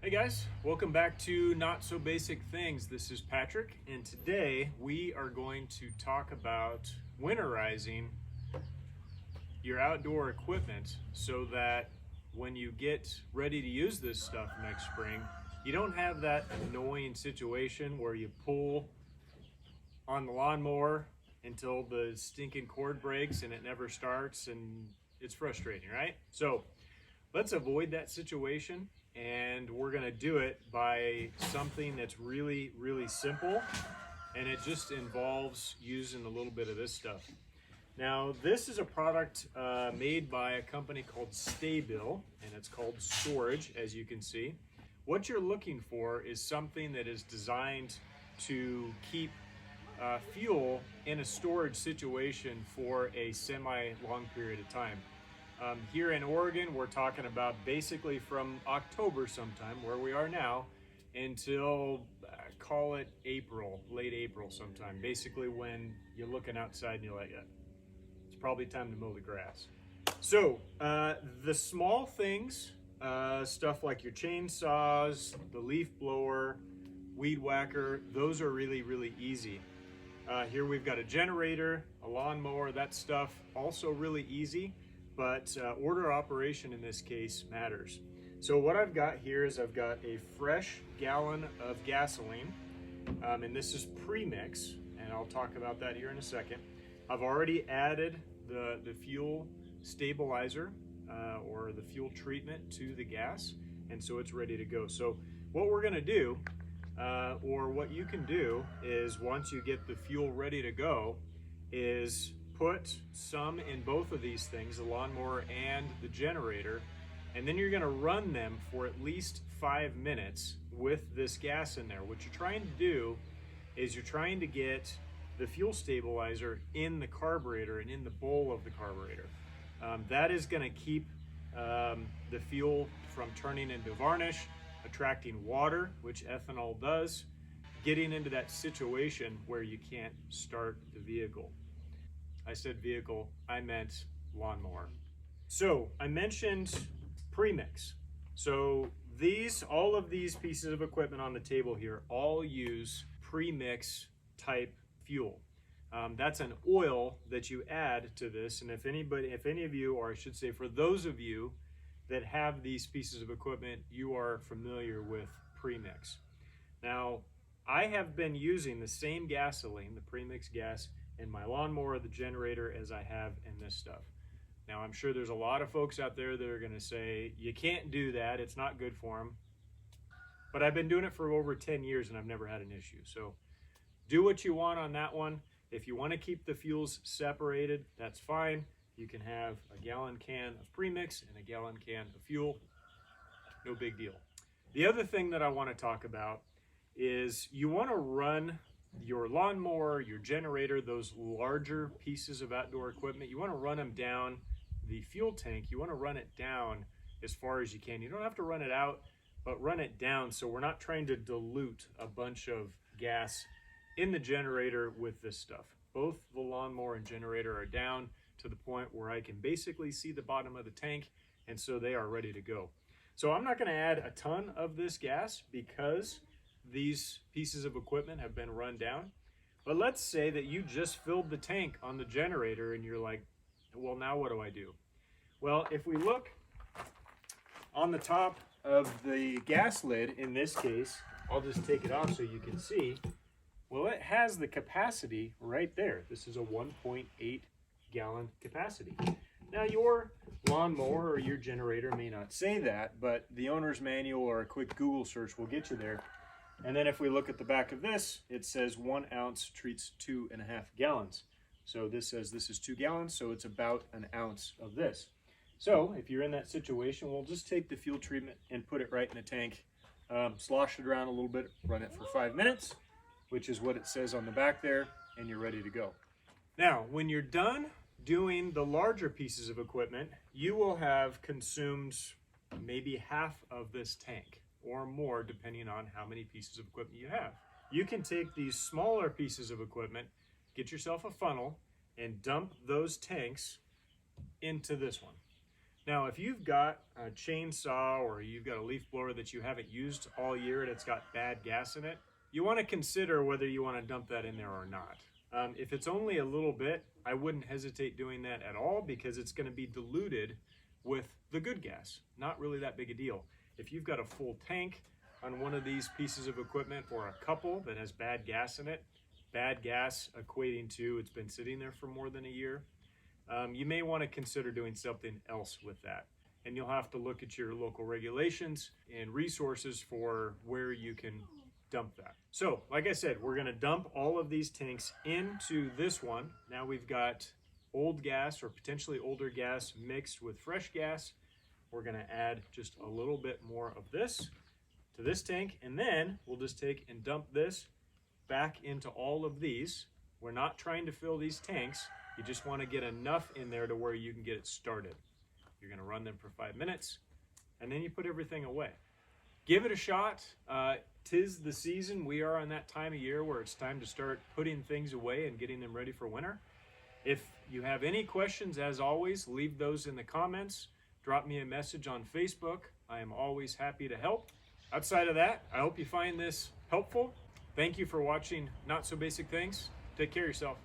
Hey guys, welcome back to Not So Basic Things. This is Patrick, and today we are going to talk about winterizing your outdoor equipment so that when you get ready to use this stuff next spring, you don't have that annoying situation where you pull on the lawnmower until the stinking cord breaks and it never starts, and it's frustrating, right? So let's avoid that situation, and we're gonna do it by something that's really, really simple, and it just involves using a little bit of this stuff. Now, this is a product made by a company called Staybill, and it's called Storage, as you can see. What you're looking for is something that is designed to keep fuel in a storage situation for a semi-long period of time. Here in Oregon, we're talking about basically from October sometime, where we are now, until call it April, late April sometime. Basically when you're looking outside and you're like, it's probably time to mow the grass. So the small things, stuff like your chainsaws, the leaf blower, weed whacker, those are really, really easy. Here we've got a generator, a lawnmower, that stuff also really easy. But order operation in this case matters. So what I've got here is I've got a fresh gallon of gasoline, and this is pre-mix, and I'll talk about that here in a second. I've already added the fuel stabilizer or the fuel treatment to the gas, and so it's ready to go. So what we're gonna do, or what you can do, is once you get the fuel ready to go, is put some in both of these things, the lawnmower and the generator, and then you're gonna run them for at least 5 minutes with this gas in there. What you're trying to do is you're trying to get the fuel stabilizer in the carburetor and in the bowl of the carburetor. That is gonna keep the fuel from turning into varnish, attracting water, which ethanol does, getting into that situation where you can't start the vehicle. I said vehicle, I meant lawnmower. So I mentioned premix. So all of these pieces of equipment on the table here all use premix type fuel. That's an oil that you add to this. And if any of you, or I should say for those of you that have these pieces of equipment, you are familiar with premix. Now, I have been using the same gasoline, the premix gas, in my lawnmower, the generator, as I have in this stuff. Now, I'm sure there's a lot of folks out there that are gonna say, you can't do that, it's not good for them. But I've been doing it for over 10 years and I've never had an issue. So do what you want on that one. If you wanna keep the fuels separated, that's fine. You can have a gallon can of premix and a gallon can of fuel, no big deal. The other thing that I wanna talk about is you wanna run your lawnmower, your generator, those larger pieces of outdoor equipment, you want to run them down the fuel tank. You want to run it down as far as you can. You don't have to run it out, but run it down so we're not trying to dilute a bunch of gas in the generator with this stuff. Both the lawnmower and generator are down to the point where I can basically see the bottom of the tank, and so they are ready to go. So I'm not going to add a ton of this gas because these pieces of equipment have been run down. But let's say that you just filled the tank on the generator and you're like, well, now what do I do? Well, if we look on the top of the gas lid, in this case, I'll just take it off so you can see. Well, it has the capacity right there. This is a 1.8 gallon capacity. Now, your lawnmower or your generator may not say that, but the owner's manual or a quick Google search will get you there. And then if we look at the back of this, it says 1 ounce treats 2.5 gallons. So this says this is 2 gallons, so it's about an ounce of this. So if you're in that situation, we'll just take the fuel treatment and put it right in the tank, slosh it around a little bit, run it for 5 minutes, which is what it says on the back there, and you're ready to go. Now, when you're done doing the larger pieces of equipment, you will have consumed maybe half of this tank, or more, depending on how many pieces of equipment you have. You can take these smaller pieces of equipment, get yourself a funnel, and dump those tanks into this one. Now, if you've got a chainsaw or you've got a leaf blower that you haven't used all year and it's got bad gas in it, you want to consider whether you want to dump that in there or not. If it's only a little bit, I wouldn't hesitate doing that at all because it's going to be diluted with the good gas. Not really that big a deal. If you've got a full tank on one of these pieces of equipment or a couple that has bad gas in it, bad gas equating to it's been sitting there for more than a year, you may want to consider doing something else with that. And you'll have to look at your local regulations and resources for where you can dump that. So, like I said, we're going to dump all of these tanks into this one. Now we've got old gas or potentially older gas mixed with fresh gas. We're going to add just a little bit more of this to this tank, and then we'll just take and dump this back into all of these. We're not trying to fill these tanks. You just want to get enough in there to where you can get it started. You're going to run them for 5 minutes, and then you put everything away. Give it a shot. 'Tis the season. We are on that time of year where it's time to start putting things away and getting them ready for winter. If you have any questions, as always, leave those in the comments. Drop me a message on Facebook. I am always happy to help. Outside of that, I hope you find this helpful. Thank you for watching Not So Basic Things. Take care of yourself.